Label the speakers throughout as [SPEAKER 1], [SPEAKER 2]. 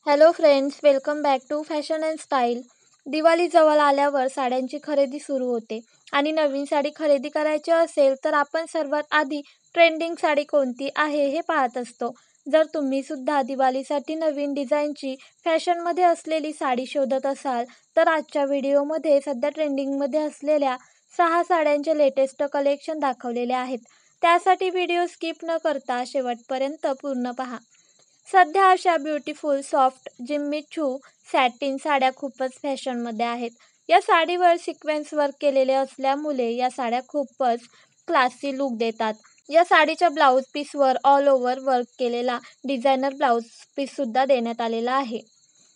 [SPEAKER 1] Hello friends, welcome back to fashion and style. Diwali जवळ आल्यावर साड्यांची खरेदी सुरू होते आणि नवीन साडी खरेदी करायची असेल तर आपण सर्वात आधी ट्रेंडिंग साडी कोणती आहे हे पाहत असतो. जर तुम्ही सुद्धा दिवाळीसाठी नवीन डिझाईनची फॅशनमध्ये असलेली साडी शोधत असाल तर आजच्या व्हिडिओमध्ये सध्या ट्रेंडिंगमध्ये असलेल्या 6 साड्यांचे लेटेस्ट कलेक्शन दाखवलेले आहेत. त्यासाठी व्हिडिओ स्किप न करता शेवटपर्यंत पूर्ण पहा. सध्या अशा ब्युटिफुल सॉफ्ट जिम्मिचू सॅटिन साड्या खूपच फॅशनमध्ये आहेत. या साडीवर सिक्वेन्स वर्क केलेले असल्यामुळे या साड्या खूपच क्लासी लुक देतात. या साडीच्या ब्लाऊज पीसवर ऑल ओव्हर वर्क केलेला डिझायनर ब्लाऊज पीससुद्धा देण्यात आलेला आहे.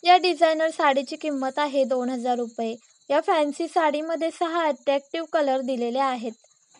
[SPEAKER 1] या डिझायनर साडीची किंमत आहे 2000 रुपये. या फॅन्सी साडीमध्ये 6 अट्रॅक्टिव्ह कलर दिलेले आहेत.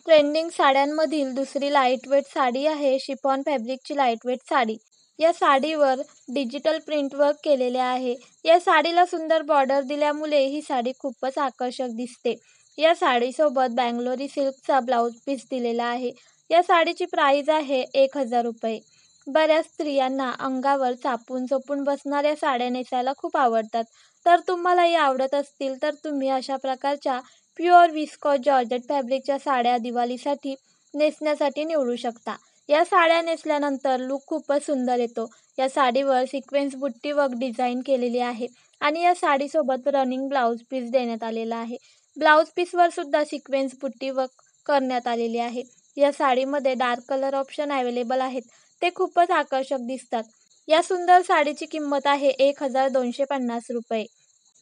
[SPEAKER 1] ट्रेंडिंग साड्यांमधील दुसरी लाईटवेट साडी आहे शिफॉन फॅब्रिकची लाईटवेट साडी. या साडीवर डिजिटल प्रिंट वर्क केलेले आहे. या साडीला सुंदर बॉर्डर दिल्यामुळे ही साडी खूपच आकर्षक दिसते. या साडीसोबत बँगलोरी सिल्कचा ब्लाऊज पीस दिलेला आहे. या साडीची प्राइस आहे 1000 रुपये. बऱ्याच स्त्रियांना अंगावर चापून चोपून बसणाऱ्या साड्या नेसायला खूप आवडतात. तर तुम्हालाही आवडत असतील तर तुम्ही अशा प्रकारच्या प्युअर विस्कॉस जॉर्जेट फॅब्रिकच्या साड्या दिवाळीसाठी नेसण्यासाठी निवडू शकता. या साड्या नेसल्यानंतर लुक खूपच सुंदर येतो. या साडीवर सिक्वेन्स बुट्टी वर्क डिझाईन केलेली आहे आणि या साडीसोबत रनिंग ब्लाऊज पीस देण्यात आलेला आहे. ब्लाऊज पीसवर सुद्धा सिक्वेन्स बुट्टी वर्क करण्यात आलेली आहे. या साडीमध्ये डार्क कलर ऑप्शन अवेलेबल आहेत. ते खूपच आकर्षक दिसतात. या सुंदर साडीची किंमत आहे 1250 रुपये.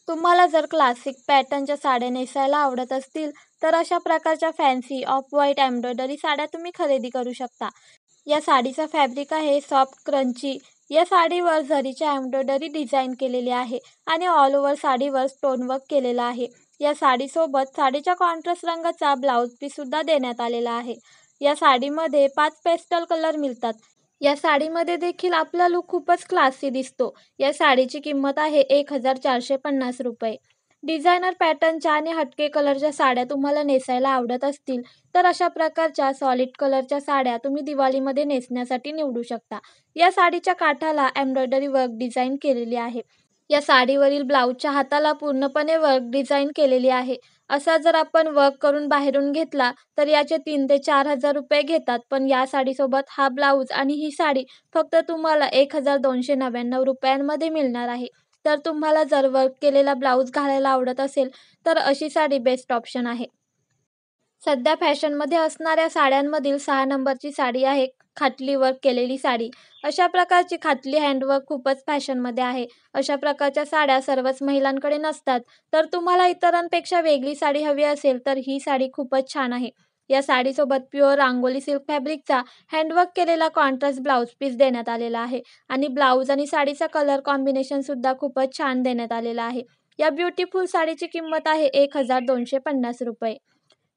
[SPEAKER 1] तुम्हाला जर क्लासिक पॅटर्नच्या साड्या नेसायला आवडत असतील तर अशा प्रकारच्या फॅन्सी ऑफ व्हाईट एम्ब्रॉयडरी साड्या तुम्ही खरेदी करू शकता. या साडीचा फॅब्रिक आहे सॉफ्ट क्रंची. या साडीवर झरीच्या एम्ब्रॉयडरी डिझाईन केलेली आहे आणि ऑल ओव्हर साडीवर स्टोन वर्क केलेला आहे. या साडीसोबत साडीच्या कॉन्ट्रास्ट रंगाचा ब्लाऊज पीससुद्धा देण्यात आलेला आहे. या साडीमध्ये 5 पेस्टल कलर मिळतात. या साडीमध्ये देखील आपला लुक खूपच क्लासी दिसतो. या साडीची किंमत आहे 1450 रुपये. डिझायनर पॅटर्नच्या आणि हटके कलरच्या साड्या तुम्हाला नेसायला आवडत असतील तर अशा प्रकारच्या सॉलिड कलरच्या साड्या तुम्ही दिवाळीमध्ये नेसण्यासाठी निवडू शकता. या साडीच्या काठाला एम्ब्रॉयडरी वर्क डिझाईन केलेली आहे. या साडीवरील ब्लाऊजच्या हाताला पूर्णपणे वर्क डिझाईन केलेली आहे. असा जर आपण वर्क करून बाहेरून घेतला तर याचे 3 ते 4000 रुपये घेतात. पण या साडीसोबत हा ब्लाऊज आणि ही साडी फक्त तुम्हाला 1299 रुपयांमध्ये मिळणार आहे. तर तुम्हाला जर वर्क केलेला ब्लाऊज घालायला आवडत असेल तर अशी साडी बेस्ट ऑप्शन आहे. सध्या फॅशनमध्ये असणाऱ्या साड्यांमधील 6 नंबरची साडी आहे खाटली वर्क केलेली साडी. अशा प्रकारची खाटली हँडवर्क खूपच फॅशनमध्ये आहे. अशा प्रकारच्या साड्या सर्वच महिलांकडे नसतात. तर तुम्हाला इतरांपेक्षा वेगळी साडी हवी असेल तर ही साडी खूपच छान आहे. या साडीसोबत प्युअर रांगोली सिल्क फॅब्रिकचा हँडवर्क केलेला कॉन्ट्रास्ट ब्लाऊज पीस देण्यात आलेला आहे आणि ब्लाऊज आणि साडीचा कलर कॉम्बिनेशन सुद्धा खूपच छान देण्यात आलेला आहे. या ब्युटिफुल साडीची किंमत आहे 1250 रुपये.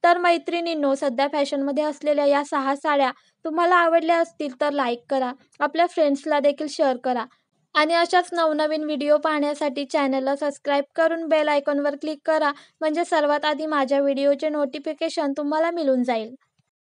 [SPEAKER 1] तर मैत्रिणींनो, सध्या फॅशनमध्ये असलेल्या या 6 साड्या तुम्हाला आवडल्या असतील तर लाईक करा, आपल्या फ्रेंड्सला देखील शेअर करा आणि अशाच नवनवीन व्हिडिओ पाहण्यासाठी चॅनलला सबस्क्राईब करून बेल आयकॉनवर क्लिक करा. म्हणजे सर्वात आधी माझ्या व्हिडिओचे नोटिफिकेशन तुम्हाला मिळून जाईल.